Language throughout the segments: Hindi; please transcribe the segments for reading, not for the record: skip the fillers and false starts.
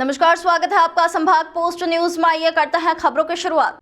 नमस्कार, स्वागत है आपका संभाग पोस्ट न्यूज में। आइए करते हैं खबरों की शुरुआत।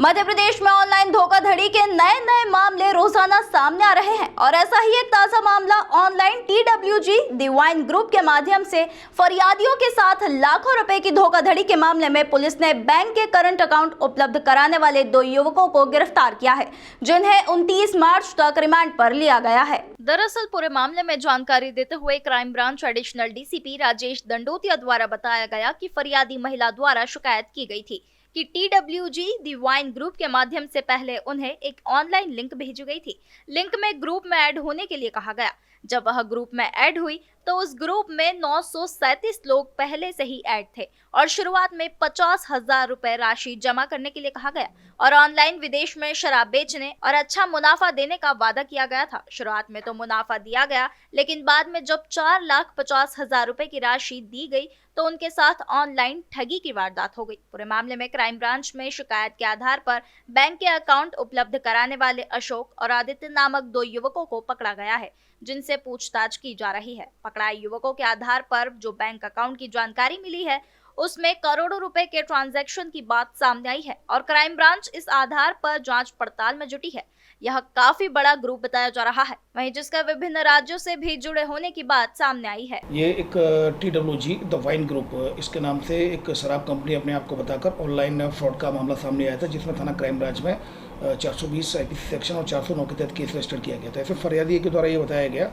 मध्य प्रदेश में ऑनलाइन धोखाधड़ी के नए मामले रोजाना सामने आ रहे हैं और ऐसा ही एक ताजा मामला ऑनलाइन TWG डिवाइन ग्रुप के माध्यम से फरियादियों के साथ लाखों रुपए की धोखाधड़ी के मामले में पुलिस ने बैंक के करंट अकाउंट उपलब्ध कराने वाले 2 युवकों को गिरफ्तार किया है, जिन्हें 29 मार्च तक रिमांड पर लिया गया है। दरअसल पूरे मामले में जानकारी देते हुए crime branch additional DCP Rajesh Dandotiya द्वारा बताया गया कि फरियादी महिला द्वारा शिकायत की गई थी कि TWG डिवाइन ग्रुप के माध्यम से पहले उन्हें एक ऑनलाइन लिंक भेजी गई थी। लिंक में ग्रुप में ऐड होने के लिए कहा गया। जब वह ग्रुप में ऐड हुई तो उस ग्रुप में 937 लोग पहले से ही ऐड थे और शुरुआत में 50,000 रुपए राशि जमा करने के लिए कहा गया और ऑनलाइन विदेश में शराब बेचने और अच्छा मुनाफा देने का वादा किया गया था। शुरुआत में तो मुनाफा दिया गया, लेकिन बाद में जब 4,50,000 रुपए की राशि दी गई तो उनके साथ ऑनलाइन ठगी की वारदात हो गई। पूरे मामले में क्राइम ब्रांच में शिकायत के आधार पर बैंक के अकाउंट उपलब्ध कराने वाले अशोक और आदित्य नामक 2 युवकों को पकड़ा गया है, जिनसे पूछताछ की जा रही है। पकड़ाए युवकों के आधार पर जो बैंक अकाउंट की जानकारी मिली है उसमें करोड़ों रुपए के ट्रांजैक्शन की बात सामने आई है और क्राइम ब्रांच इस आधार पर जांच पड़ताल में जुटी है। यह काफी बड़ा ग्रुप बताया जा रहा है, वहीं जिसका विभिन्न राज्यों से भी जुड़े होने की बात सामने आई है। ये एक TWG डिवाइन ग्रुप, इसके नाम से एक शराब कंपनी अपने आप को बताकर ऑनलाइन फ्रॉड का मामला सामने आया था, जिसमें थाना क्राइम ब्रांच में 420 IPC सेक्शन और 409 के तहत केस रजिस्टर किया गया था। ऐसे फरियादी के द्वारा ये बताया गया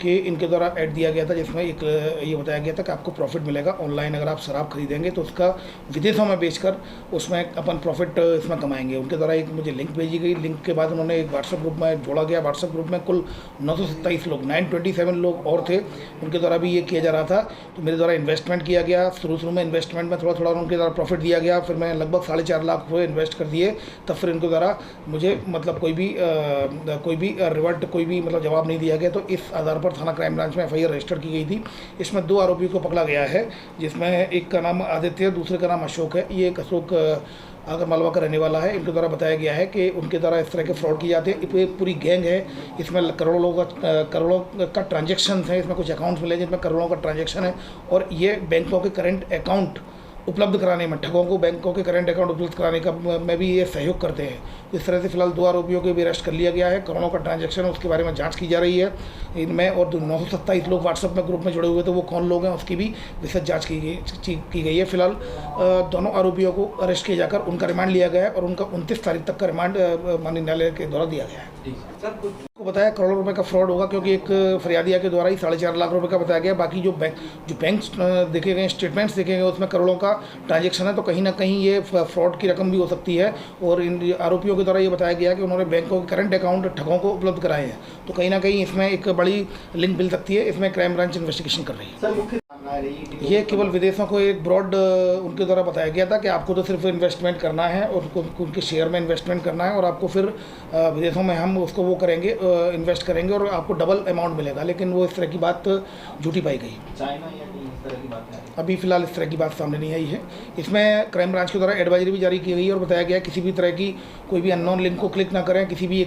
कि इनके द्वारा ऐड दिया गया था, जिसमें एक ये बताया गया था कि आपको प्रॉफिट मिलेगा ऑनलाइन, अगर आप शराब खरीदेंगे तो उसका विदेशों में बेचकर उसमें अपन प्रॉफिट इसमें कमाएंगे। उनके द्वारा एक मुझे लिंक भेजी गई। लिंक के बाद उन्होंने एक व्हाट्सएप ग्रुप में जोड़ा गया। व्हाट्सएप ग्रुप में कुल 927 लोग, 927 लोग और थे। उनके द्वारा भी ये किया जा रहा था। तो मेरे द्वारा इन्वेस्टमेंट किया गया। शुरू में इन्वेस्टमेंट में थोड़ा उनके द्वारा प्रॉफिट दिया गया। फिर मैं लगभग 4.5 लाख रुपये इन्वेस्ट कर दिए। तब फिर इनके द्वारा मुझे मतलब कोई भी रिवर्ट, कोई भी मतलब जवाब नहीं दिया गया। तो इस आधार पर थाना क्राइम ब्रांच में FIR रजिस्टर की गई थी। इसमें 2 आरोपियों को पकड़ा गया है, जिसमें एक का नाम आदित्य, दूसरे का नाम अशोक है। ये एक अशोक आगर मालवा का रहने वाला है। इनके द्वारा बताया गया है कि उनके द्वारा इस तरह के फ्रॉड किए जाते हैं। एक पूरी गैंग है, इसमें करोड़ों का ट्रांजैक्शन है। इसमें कुछ अकाउंट्स मिले जिसमें करोड़ों का ट्रांजैक्शन है और ये बैंकों के करंट अकाउंट उपलब्ध कराने में, ठगों को बैंकों के करंट अकाउंट उपलब्ध कराने का में भी ये सहयोग करते हैं। इस तरह से फिलहाल 2 आरोपियों को भी अरेस्ट कर लिया गया है। करोड़ों का ट्रांजैक्शन है, उसके बारे में जांच की जा रही है इनमें। और 927 लोग व्हाट्सएप में ग्रुप में जुड़े हुए थे, वो कौन लोग हैं उसकी भी विशेष जाँच की गई है। फिलहाल दोनों आरोपियों को अरेस्ट किया जाकर उनका रिमांड लिया गया है और उनका 29 तारीख तक का रिमांड माननीय न्यायालय के द्वारा दिया गया है। को बताया करोड़ों रुपए का फ्रॉड होगा, क्योंकि एक फरियादिया के द्वारा ही 4.5 लाख रुपए का बताया गया। बाकी जो बैंक देखे गए, स्टेटमेंट्स देखे गए, उसमें करोड़ों का ट्रांजैक्शन है। तो कहीं ना कहीं ये फ्रॉड की रकम भी हो सकती है। और इन आरोपियों के द्वारा ये बताया गया कि उन्होंने बैंकों के करंट अकाउंट ठगों को उपलब्ध कराए हैं। तो कहीं ना कहीं इसमें एक बड़ी लिंक मिल सकती है। इसमें क्राइम ब्रांच इन्वेस्टिगेशन कर रही है। ये केवल विदेशों को एक ब्रॉड उनके द्वारा बताया गया था कि आपको तो सिर्फ इन्वेस्टमेंट करना है और उनके शेयर में इन्वेस्टमेंट करना है और आपको फिर विदेशों में हम उसको वो करेंगे, इन्वेस्ट करेंगे और आपको डबल अमाउंट मिलेगा। लेकिन वो इस तरह की बात झूठी पाई गई। चाइना या इस तरह की बात है, अभी फिलहाल इस तरह की बात सामने नहीं आई है। इसमें क्राइम ब्रांच के द्वारा एडवाइजरी भी जारी की गई है और बताया गया किसी भी तरह की कोई भी अननोन लिंक को क्लिक ना करें, किसी भी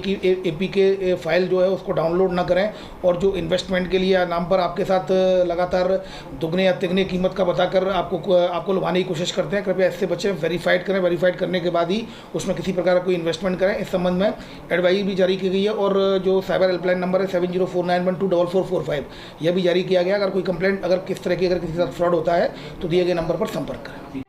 APK फाइल जो है उसको डाउनलोड ना करें। और जो इन्वेस्टमेंट के लिए नाम पर आपके साथ लगातार दुगने या तिगने कीमत का बताकर आपको लुभाने की कोशिश करते हैं, कृपया इससे बचें। वेरीफाइड करें, वेरीफाइड करने के बाद ही उसमें किसी प्रकार का कोई इन्वेस्टमेंट करें। इस संबंध में एडवाइजरी भी जारी की गई है और जो साइबर हेल्पलाइन नंबर है 7049124445 यह भी जारी किया गया। अगर कोई कंप्लेंट, अगर किसी के साथ फ्रॉड होता है तो दिए गए नंबर पर संपर्क करें।